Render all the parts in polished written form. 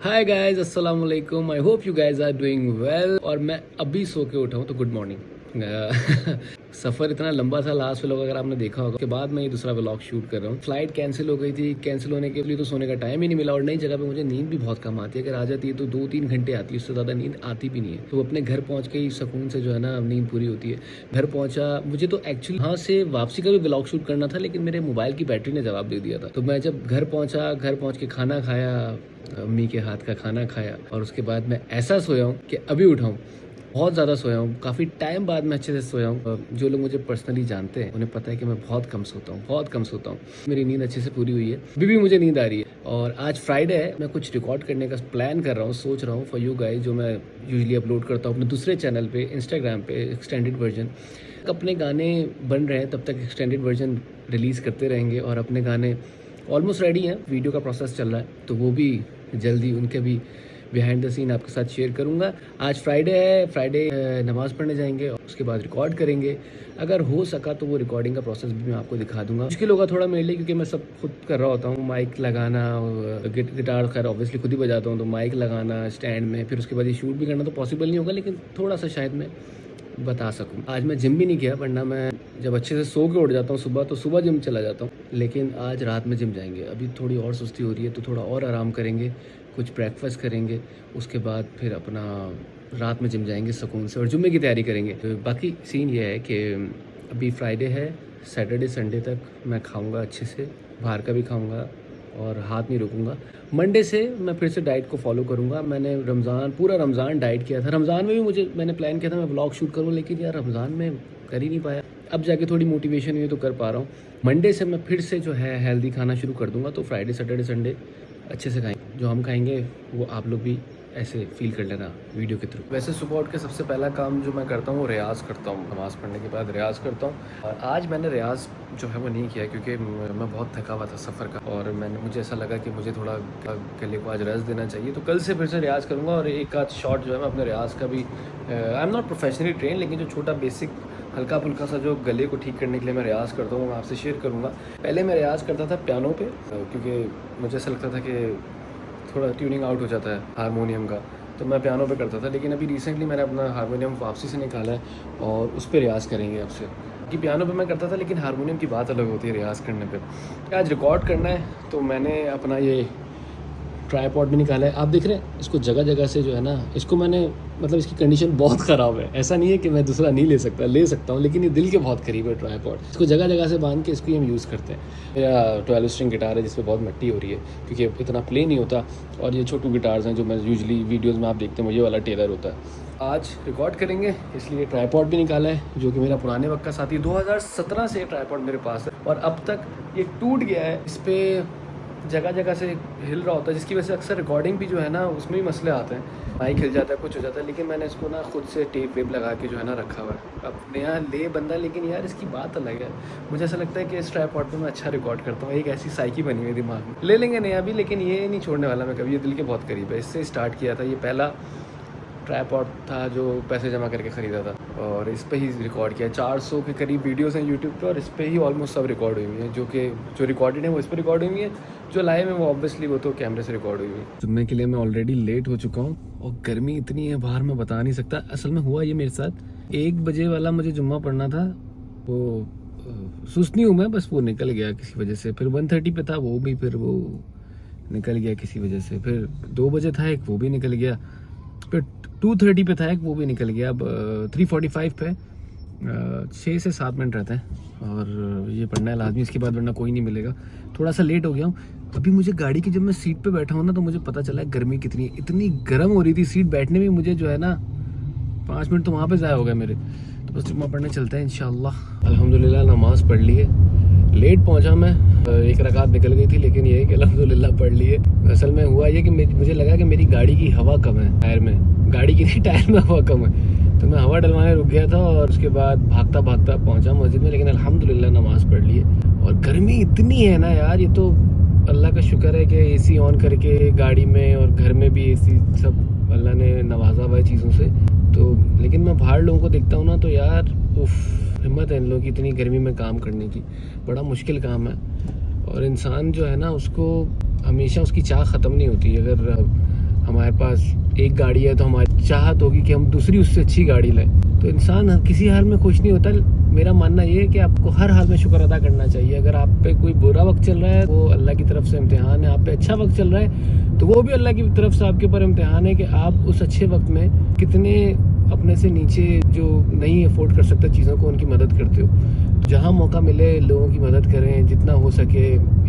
हाय guys, अस्सलाम वालेकुम। I hope you guys are doing well. और मैं अभी सो के उठा हूँ तो गुड मॉर्निंग। सफ़र इतना लंबा था, लास्ट व्लॉग अगर आपने देखा होगा, उसके बाद मैं ये दूसरा व्लॉग शूट कर रहा हूँ। फ्लाइट कैंसिल हो गई थी, कैंसिल होने के लिए तो सोने का टाइम ही नहीं मिला। और नई जगह पे मुझे नींद भी बहुत कम आती है, अगर आ जाती है तो 2-3 घंटे आती है, उससे ज़्यादा नींद आती भी नहीं है। तो अपने घर पहुँच के ही सुकून से जो है ना नींद पूरी होती है। घर पहुँचा, मुझे तो एक्चुअली यहाँ से वापसी का भी व्लॉग शूट करना था, लेकिन मेरे मोबाइल की बैटरी ने जवाब दे दिया था। तो मैं जब घर पहुँचा, घर पहुँच के खाना खाया, अम्मी के हाथ का खाना खाया, और उसके बाद मैं ऐसा सोया हूँ कि अभी उठा हूँ। बहुत ज़्यादा सोया हूँ, काफ़ी टाइम बाद मैं अच्छे से सोया हूँ। जो लोग मुझे पर्सनली जानते हैं उन्हें पता है कि मैं बहुत कम सोता हूँ, बहुत कम सोता हूँ। मेरी नींद अच्छे से पूरी हुई है, अभी भी मुझे नींद आ रही है। और आज फ्राइडे है, मैं कुछ रिकॉर्ड करने का प्लान कर रहा हूँ, सोच रहा हूँ फॉर यू गाइस, जो मैं यूजुअली अपलोड करता हूँ अपने दूसरे चैनल पे, इंस्टाग्राम पे, एक्सटेंडेड वर्जन। अपने गाने बन रहे हैं, तब तक एक्सटेंडेड वर्जन रिलीज़ करते रहेंगे। और अपने गाने ऑलमोस्ट रेडी हैं, वीडियो का प्रोसेस चल रहा है, तो वो भी जल्दी उनके भी बिहाइंड द सीन आपके साथ शेयर करूंगा। आज फ्राइडे है, फ्राइडे नमाज़ पढ़ने जाएंगे और उसके बाद रिकॉर्ड करेंगे। अगर हो सका तो वो रिकॉर्डिंग का प्रोसेस भी मैं आपको दिखा दूंगा। मुश्किल होगा थोड़ा मेरे लिए, क्योंकि मैं सब खुद कर रहा होता हूँ। माइक लगाना, गिटार खैर ऑब्वियसली खुद ही बजाता हूँ, तो माइक लगाना स्टैंड में, फिर उसके बाद ये शूट भी करना तो पॉसिबल नहीं होगा, लेकिन थोड़ा सा शायद मैं बता सकूँ। आज मैं जिम भी नहीं गया, वरना मैं जब अच्छे से सो के उठ जाता हूँ सुबह, तो सुबह जिम चला जाता हूँ। लेकिन आज रात में जिम जाएंगे। अभी थोड़ी और सुस्ती हो रही है, तो थोड़ा और आराम करेंगे, कुछ ब्रेकफास्ट करेंगे, उसके बाद फिर अपना रात में जिम जाएंगे सुकून से और जुम्मे की तैयारी करेंगे। तो बाकी सीन ये है कि अभी फ्राइडे है, सैटरडे संडे तक मैं खाऊँगा अच्छे से, बाहर का भी खाऊँगा और हाथ नहीं रोकूंगा। मंडे से मैं फिर से डाइट को फॉलो करूंगा। मैंने पूरा रमज़ान डाइट किया था। रमज़ान में भी मैंने प्लान किया था मैं व्लॉग शूट करूं, लेकिन यार रमज़ान में कर ही नहीं पाया। अब जाके थोड़ी मोटिवेशन हुई तो कर पा रहा हूँ। मंडे से मैं फिर से जो है हेल्दी खाना शुरू कर दूंगा, तो फ्राइडे सैटरडे संडे अच्छे से खाएंगे। जो हम खाएंगे वो आप लोग भी ऐसे फील कर लेना वीडियो के थ्रू। वैसे सुबह उठ के सबसे पहला काम जो मैं करता हूँ वो रियाज़ करता हूँ। नमाज़ पढ़ने के बाद रियाज़ करता हूँ। और आज मैंने रियाज़ जो है वो नहीं किया, क्योंकि मैं बहुत थका हुआ था सफ़र का, और मुझे ऐसा लगा कि मुझे थोड़ा गले को आज रेस्ट देना चाहिए। तो कल से फिर से रियाज़ करूँगा, और एक आध शॉट जो है मैं अपने रियाज़ का भी, I am not professionally train, लेकिन जो छोटा बेसिक हल्का फुल्का सा जो गले को ठीक करने के लिए मैं रियाज़ करता हूँ, मैं आपसे शेयर करूँगा। पहले मैं रियाज़ करता था पियानो पे, क्योंकि मुझे ऐसा लगता था कि थोड़ा ट्यूनिंग आउट हो जाता है हारमोनियम का, तो मैं पियानो पे करता था। लेकिन अभी रिसेंटली मैंने अपना हारमोनियम वापसी से निकाला है और उस पर रियाज़ करेंगे आपसे। कि पियानो पे मैं करता था, लेकिन हारमोनियम की बात अलग होती है रियाज़ करने पे। आज रिकॉर्ड करना है, तो मैंने अपना ये ट्राईपॉड भी निकाला है। आप देख रहे हैं इसको जगह जगह से जो है ना, इसको मैंने मतलब इसकी कंडीशन बहुत ख़राब है। ऐसा नहीं है कि मैं दूसरा नहीं ले सकता हूँ, लेकिन ये दिल के बहुत करीब है ट्राईपॉड। इसको जगह जगह से बांध के इसको हम यूज़ करते हैं। मेरा 12 स्ट्रिंग गिटार है, जिसपे बहुत मिट्टी हो रही है, क्योंकि इतना प्ले नहीं होता। और ये छोटू गिटार्स हैं जो मैं यूजुअली वीडियोज़ में आप देखते हैं, वो ये वाला टेलर होता है। आज रिकॉर्ड करेंगे, इसलिए ट्राईपॉड भी निकाला है, जो कि मेरा पुराने वक्त का साथी। 2017 से ट्राईपॉड मेरे पास है, और अब तक ये टूट गया है। इस पर जगह जगह से हिल रहा होता है, जिसकी वजह से अक्सर रिकॉर्डिंग भी जो है ना उसमें भी मसले आते हैं। माइक हिल जाता है, कुछ हो जाता है। लेकिन मैंने इसको ना खुद से टेप वेप लगा के जो है ना रखा हुआ है। अब नया ले बंदा, लेकिन यार इसकी बात अलग है। मुझे ऐसा लगता है कि इस ट्राईपॉड पे मैं अच्छा रिकॉर्ड करता हूँ। एक ऐसी साइकी बनी हुई दिमाग में। ले लेंगे नया भी, लेकिन ये नहीं छोड़ने वाला मैं कभी। ये दिल के बहुत करीब है। इससे स्टार्ट किया था, ये पहला ट्राईपॉड था जो पैसे जमा करके ख़रीदा था, और इस पे ही रिकॉर्ड किया। 400 के करीब वीडियोस हैं यूट्यूब पे, और इस पे ही ऑलमोस्ट सब रिकॉर्ड हुई हैं। जो रिकॉर्डेड है वो इस पर रिकॉर्ड हुई है, जो लाइव है वो ऑब्वियसली वो तो कैमरे से रिकॉर्ड हुई है। सुनने के लिए मैं ऑलरेडी लेट हो चुका हूँ, और गर्मी इतनी है बाहर, मैं बता नहीं सकता। असल में हुआ ये मेरे साथ, 1 बजे वाला मुझे जुम्मा पढ़ना था, वो सुस्त नहीं हूँ मैं, बस वो निकल गया किसी वजह से। फिर 1:30 पे था, वो भी फिर वो निकल गया किसी वजह से। फिर 2 बजे था एक, वो भी निकल गया। फिर 2:30 पे था एक, वो भी निकल गया। अब 3:45 पे 6 से 7 मिनट रहते हैं, और ये पढ़ना है लाजमी, इसके बाद वरना कोई नहीं मिलेगा। थोड़ा सा लेट हो गया हूँ। अभी मुझे गाड़ी की, जब मैं सीट पे बैठा हूँ ना, तो मुझे पता चला है गर्मी कितनी है। इतनी गर्म हो रही थी सीट, बैठने में मुझे जो है ना 5 मिनट तो वहाँ पे ज़ाया हो गया मेरे। तो बस जुम्मा पढ़ने चलते हैं इंशाल्लाह। अल्हम्दुलिल्लाह नमाज़ पढ़ ली है। लेट पहुँचा मैं, 1 रकात निकल गई थी, लेकिन ये है कि अल्हम्दुलिल्लाह पढ़ ली है। असल में हुआ ये कि मुझे लगा कि मेरी गाड़ी की हवा कम है टायर में, गाड़ी की नहीं टायर में हवा कम है, तो मैं हवा डलवाने रुक गया था। और उसके बाद भागता भागता पहुँचा मस्जिद में, लेकिन अल्हम्दुलिल्लाह नमाज़ पढ़ ली है। और गर्मी इतनी है ना यार, ये तो अल्लाह का शुक्र है कि एसी ऑन करके गाड़ी में और घर में भी एसी, सब अल्लाह ने नवाजा हुआ है चीज़ों से। तो लेकिन मैं बाहर लोगों को देखता हूँ ना, तो यार उफ, हिम्मत है इन लोगों की इतनी गर्मी में काम करने की। बड़ा मुश्किल काम है, और इंसान जो है ना उसको हमेशा उसकी चाह ख़त्म नहीं होती। अगर हमारे पास एक गाड़ी है तो हमारी चाहत होगी कि हम दूसरी उससे अच्छी गाड़ी लें। तो इंसान किसी हाल में खुश नहीं होता। मेरा मानना ये है कि आपको हर हाल में शुक्र अदा करना चाहिए। अगर आप पे कोई बुरा वक्त चल रहा है वो अल्लाह की तरफ से इम्तिहान है, आप पे अच्छा वक्त चल रहा है तो वो भी अल्लाह की तरफ से आपके ऊपर इम्तिहान है कि आप उस अच्छे वक्त में कितने अपने से नीचे जो नहीं अफोर्ड कर सकता चीज़ों को उनकी मदद करते हो। तो जहाँ मौका मिले लोगों की मदद करें जितना हो सके।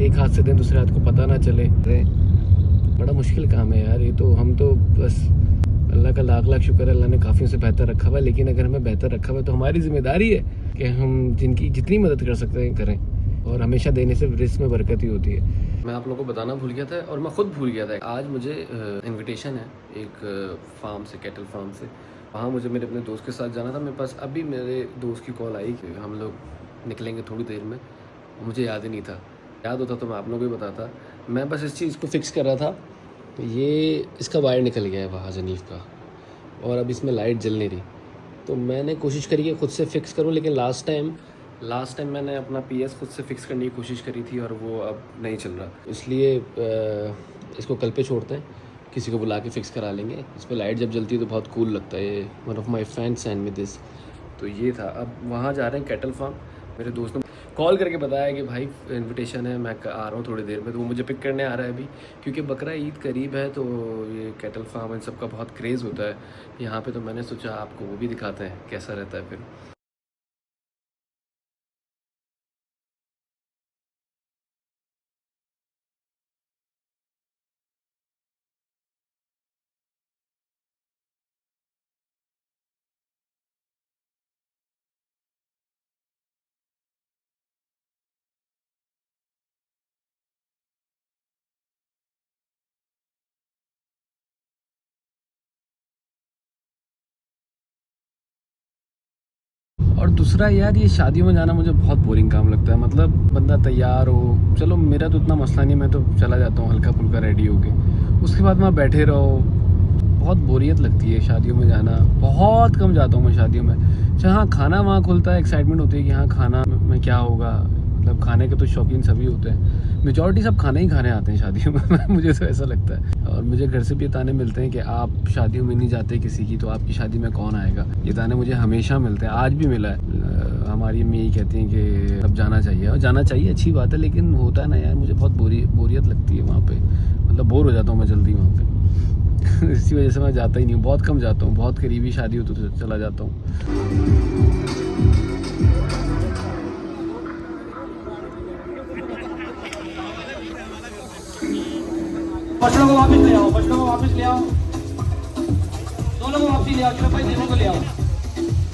एक हाथ से दें दूसरे हाथ को पता ना चले। बड़ा मुश्किल काम है यार ये तो। हम तो बस अल्लाह का लाख लाख शुक्र है, अल्लाह ने काफ़ियों से बेहतर रखा हुआ है। लेकिन अगर हमें बेहतर रखा हुआ है तो हमारी जिम्मेदारी है कि हम जिनकी जितनी मदद कर सकते हैं करें। और हमेशा देने से रिस्क में बरकत ही होती है। मैं आप लोगों को बताना भूल गया था और मैं खुद भूल गया था। आज मुझे इनविटेशन है एक फार्म से, कैटल फार्म से। वहाँ मुझे मेरे अपने दोस्त के साथ जाना था। मेरे पास अभी मेरे दोस्त की कॉल आई कि हम लोग निकलेंगे थोड़ी देर में। मुझे याद ही नहीं था। याद होता तो मैं आप लोगों को भी बताता। मैं बस इस चीज़ को फिक्स कर रहा था। तो ये इसका वायर निकल गया है वहाँ जनीफ का और अब इसमें लाइट जल नहीं रही। तो मैंने कोशिश करी कि खुद से फिक्स करूं, लेकिन लास्ट टाइम मैंने अपना पीएस खुद से फिक्स करने की कोशिश करी थी और वो अब नहीं चल रहा। इसलिए इसको कल पे छोड़ते हैं, किसी को बुला के फिक्स करा लेंगे। इस पर लाइट जब जलती है तो बहुत कूल लगता है। ये one of my friends send me this. तो ये था। अब वहाँ जा रहे हैं कैटल फार्म। मेरे दोस्त ने कॉल करके बताया कि भाई इनविटेशन है, मैं आ रहा हूँ थोड़ी देर में। तो वो मुझे पिक करने आ रहा है अभी, क्योंकि बकरा ईद करीब है तो ये कैटल फार्म इन सब का बहुत क्रेज़ होता है यहाँ पे। तो मैंने सोचा आपको वो भी दिखाते हैं कैसा रहता है फिर। और दूसरा यार, ये शादियों में जाना मुझे बहुत बोरिंग काम लगता है। मतलब बंदा तैयार हो, चलो मेरा तो इतना मसला नहीं, मैं तो चला जाता हूँ हल्का फुल्का रेडी होके। उसके बाद वहाँ बैठे रहो, बहुत बोरियत लगती है शादियों में जाना। बहुत कम जाता हूँ मैं शादियों में। अच्छा हाँ, खाना वहाँ खुलता है, एक्साइटमेंट होती है कि हाँ खाना में क्या होगा। मतलब खाने के तो शौकीन सभी होते हैं, मेजॉरिटी सब खाने ही खाने आते हैं शादियों में मुझे तो ऐसा लगता है। और मुझे घर से भी ये ताने मिलते हैं कि आप शादियों में नहीं जाते किसी की, तो आपकी शादी में कौन आएगा। ये ताने मुझे हमेशा मिलते हैं, आज भी मिला है। हमारी अम्मी यही कहती हैं कि अब जाना चाहिए, और जाना चाहिए, अच्छी बात है। लेकिन होता है ना यार, मुझे बहुत बोरियत लगती है वहाँ पे। मतलब बोर हो जाता हूँ मैं जल्दी वहाँ पे इसी वजह से मैं जाता ही नहीं हूँ, बहुत कम जाता हूँ। बहुत करीबी शादी हो तो चला जाता हूँ। बछड़ों को वापस ले आओ, बछड़ों को वापस ले आओ, दोनों को वापसी ले आओ। चलो भाई, दोनों को ले आओ,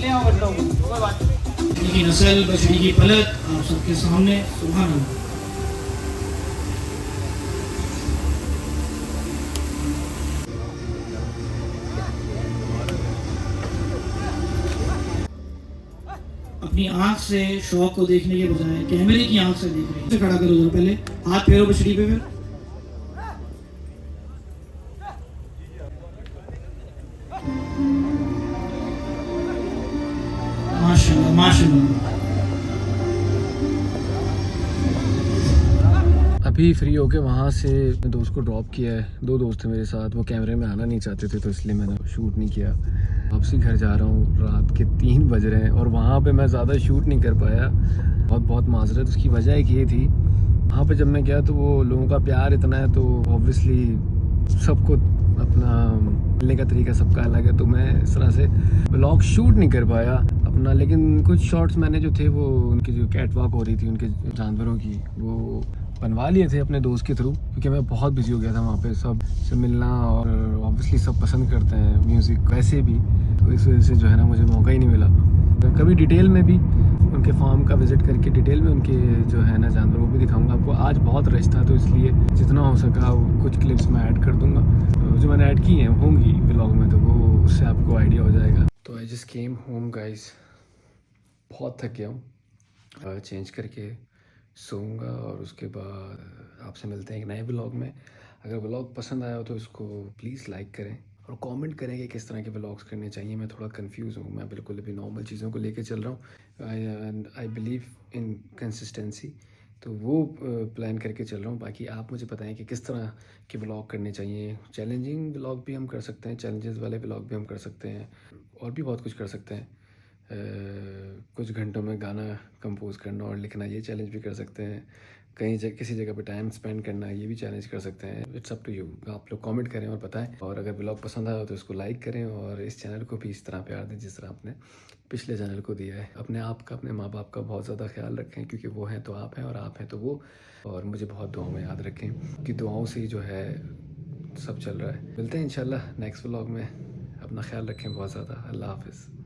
ले आओ बछड़ों को, कोई बात नहीं। बछड़ी की नस्ल, बछड़ी की पलट आप सबके सामने। सुभान अल्लाह। अपनी आंख से शौक को देखने के बजाय कैमरे की आंख से देख रहे हैं। खड़ा करो जरा, पहले हाथ फेरो बछड़ी पे, फिर माशाल्लाह माशाल्लाह। अभी फ्री होके वहाँ से दोस्त को ड्रॉप किया है। दो दोस्त थे मेरे साथ, वो कैमरे में आना नहीं चाहते थे तो इसलिए मैंने शूट नहीं किया। वापसी घर जा रहा हूँ, रात के 3 बज रहे हैं और वहाँ पे मैं ज़्यादा शूट नहीं कर पाया। बहुत बहुत माजरत। उसकी वजह एक ये थी, वहाँ पे जब मैं गया तो वो लोगों का प्यार इतना है तो ऑब्वियसली सबको अपना मिलने का तरीका सबका अलग है। तो मैं इस तरह से व्लॉग शूट नहीं कर पाया अपना। लेकिन कुछ शॉट्स मैंने जो थे वो उनकी जो कैट वॉक हो रही थी उनके जानवरों की, वो बनवा लिए थे अपने दोस्त के थ्रू, क्योंकि मैं बहुत बिजी हो गया था वहाँ पे सब से मिलना। और ऑब्वियसली सब पसंद करते हैं म्यूज़िक वैसे भी, तो इस वजह से जो है ना मुझे मौका ही नहीं मिला। तो कभी डिटेल में भी उनके फार्म का विज़िट करके डिटेल में उनके जो है ना जानवर वो भी दिखाऊंगा आपको। आज बहुत रश था तो इसलिए जितना हो सका कुछ क्लिप्स मैं ऐड कर दूंगा। जो मैंने ऐड की हैं होंगी व्लॉग में, तो वो उससे आपको आइडिया हो जाएगा। तो I just came home guys, बहुत थक गया हूँ। चेंज करके सोऊंगा और उसके बाद आपसे मिलते हैं एक नए ब्लॉग में। अगर ब्लॉग पसंद आया हो तो इसको प्लीज़ लाइक करें और कमेंट करें कि किस तरह के ब्लॉग्स करने चाहिए। मैं थोड़ा कंफ्यूज हूँ, मैं बिल्कुल अभी नॉर्मल चीज़ों को लेके चल रहा हूँ। आई बिलीव इन कंसिस्टेंसी, तो वो प्लान करके चल रहा हूँ। बाकी आप मुझे बताएं कि किस तरह के व्लॉग करने चाहिए। चैलेंजिंग व्लॉग भी हम कर सकते हैं, चैलेंजेस वाले व्लॉग भी हम कर सकते हैं, और भी बहुत कुछ कर सकते हैं। कुछ घंटों में गाना कंपोज करना और लिखना, ये चैलेंज भी कर सकते हैं। कहीं किसी जगह पे टाइम स्पेंड करना, ये भी चैलेंज कर सकते हैं। It's up to you. आप लोग कमेंट करें और बताएं, और अगर ब्लॉग पसंद आया तो इसको लाइक करें, और इस चैनल को भी इस तरह प्यार दें जिस तरह आपने पिछले चैनल को दिया है। अपने आप का, अपने माँ बाप का बहुत ज़्यादा ख्याल रखें, क्योंकि वो हैं तो आप हैं और आप हैं तो वो। और मुझे बहुत दुआओं में याद रखें, कि दुआओं से ही जो है सब चल रहा है। मिलते हैं इंशाल्लाह नेक्स्ट व्लॉग में। अपना ख्याल रखें बहुत ज़्यादा। अल्लाह हाफिज़।